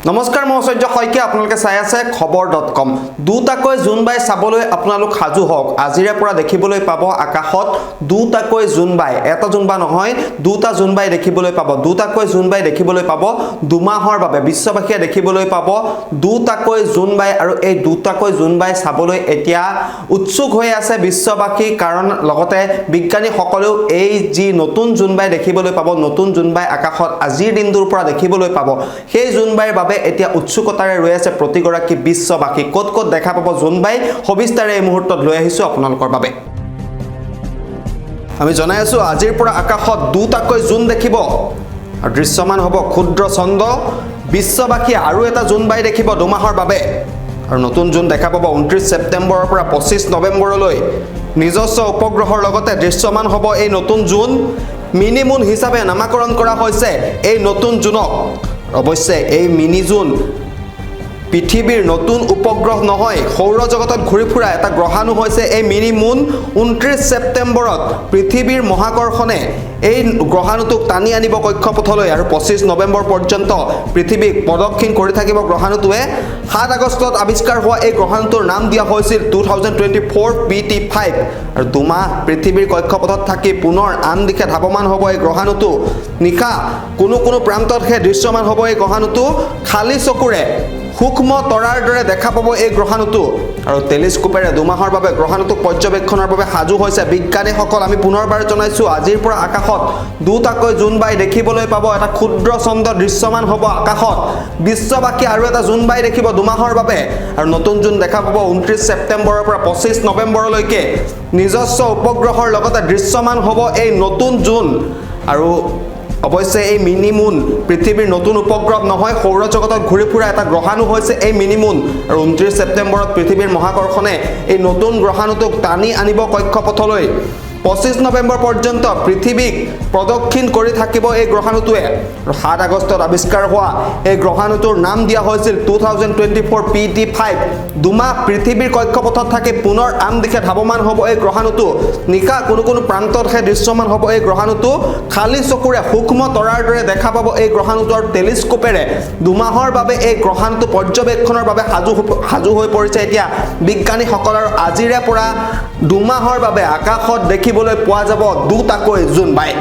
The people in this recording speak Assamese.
নমস্কাৰ মই সূৰ্য শইকীয়া আপোনালোকে চাই আছে খবৰ.com দুটাকৈ জোনবাই চাবলৈ আপোনালোক সাজু হওক আজিৰে পৰা দেখিবলৈ পাব আকাশত দুটাকৈ জোনবাই এটা জোনবা নহয় দুটা জোনবাই দেখিবলৈ পাব দুটাকৈ জোনবাই দেখিবলৈ পাব দুমাহৰ বাবে বিশ্ববাসীয়ে দেখিবলৈ পাব দুটাকৈ জোনবাই আৰু এই দুটাকৈ জোনবাই চাবলৈ এতিয়া উৎসুক হৈ আছে বিশ্ববাসী কাৰণ লগতে বিজ্ঞানী সকলেও এই যি নতুন জোনবাই দেখিবলৈ পাব নতুন জোনবাই আকাশত আজিৰ দিনটোৰ পৰা দেখিবলৈ পাব সেই জোনবাইৰ বাবে এতিয়া উৎসুকতাৰে ৰৈ আছে প্ৰতিগৰাকী বিশ্ববাসী কত কত দেখা পাব জোনবাই হবিস্তাৰে এই মুহূৰ্তত লৈ আহিছো আপোনালোকৰ বাবে আমি জনাই আছো আজিৰ পৰা আকাশত দুটাকৈ জোন দেখিব আৰু দৃশ্যমান হ'ব ক্ষুদ্ৰ চন্দ্ৰ বিশ্ববাসী আৰু এটা জোনবাই দেখিব দুমাহৰ বাবে আৰু নতুন জোন দেখা পাব 29 ছেপ্টেম্বৰৰ পৰা 25 নৱেম্বৰলৈ নিজস্ব উপগ্ৰহৰ লগতে দৃশ্যমান হ'ব এই নতুন জোন মিনি মুন হিচাপে নামাকৰণ কৰা হৈছে এই নতুন জোনক অৱশ্যে এই মিনি জোন পৃথিৱীৰ নতুন উপগ্ৰহ নহয় সৌৰজগতত ঘূৰি ফুৰা এটা গ্ৰহাণু হৈছে এই মিনি মুন 29 ছেপ্টেম্বৰত পৃথিৱীৰ মহাকৰ্ষণে এই গ্ৰহাণুটোক টানি আনিব কক্ষপথলৈ আৰু 25 নৱেম্বৰ পৰ্যন্ত পৃথিৱীক প্ৰদক্ষিণ কৰি থাকিব গ্ৰহাণুটোৱে 7 আগষ্টত আৱিষ্কাৰ হোৱা এই গ্ৰহাণুটোৰ নাম দিয়া হৈছিল 2024 PT5 আৰু দুমাহ পৃথিৱীৰ কক্ষপথত থাকি পুনৰ আন দিশে ধাৱমান হ'ব এই গ্ৰহাণুটো নিশা কোনো প্ৰান্ততহে দৃশ্যমান হ'ব এই গ্ৰহাণুটো খালী চকুৰে সূক্ষ্ম তৰাৰ দৰে দেখা পাব এই গ্ৰহাণুটো আৰু টেলিস্কোপেৰে দুমাহৰ বাবে গ্ৰহাণুটোক পৰ্যবেক্ষণৰ বাবে সাজু হৈছে বিজ্ঞানীসকল আমি পুনৰবাৰ জনাইছো আজিৰ পৰা আকাশত দুটাকৈ জোনবাই দেখিবলৈ পাব এটা ক্ষুদ্ৰ চন্দ্ৰ দৃশ্যমান হ'ব আকাশত বিশ্ববাসী আৰু এটা জোনবাই দেখিব দুমাহৰ বাবে আৰু নতুন জোন দেখা পাব 29 ছেপ্টেম্বৰৰ পৰা 25 নৱেম্বৰলৈকে নিজস্ব উপগ্ৰহৰ লগতে দৃশ্যমান হ'ব এই নতুন জোন আৰু অৱশ্যে এই মিনি মুন পৃথিৱীৰ নতুন উপগ্ৰহ নহয় সৌৰজগতত ঘূৰি ফুৰা এটা গ্ৰহাণু হৈছে এই মিনি মুন আৰু 29 ছেপ্টেম্বৰত পৃথিৱীৰ মহাকৰ্ষণে এই নতুন গ্ৰহাণুটোক টানি আনিব কক্ষপথলৈ 25 নৱেম্বৰ পৰ্যন্ত পৃথিৱীক প্ৰদক্ষিণ কৰি থাকিব এই গ্ৰহাণুটোৱে আৰু 7 আগষ্টত আৱিষ্কাৰ হোৱা এই গ্ৰহাণুটোৰ নাম দিয়া হৈছিল 2024 PT5 দুমাহ পৃথিৱীৰ কক্ষপথত থাকি পুনৰ আন দিশে ধাৱমান হ'ব এই গ্ৰহাণুটো নিশা কোনো প্ৰান্ততহে দৃশ্যমান হ'ব এই গ্ৰহাণুটো খালী চকুৰে সূক্ষ্ম তৰাৰ দৰে দেখা পাব এই গ্ৰহাণুটো আৰু টেলিস্কোপেৰে দুমাহৰ বাবে এই গ্ৰহাণুটো পৰ্যবেক্ষণৰ বাবে সাজু হৈ পৰিছে এতিয়া বিজ্ঞানীসকলৰ আজিৰে পৰা দুমাহৰ বাবে আকাশত দেখিবলৈ পোৱা যাব দুটাকৈ জোনবাই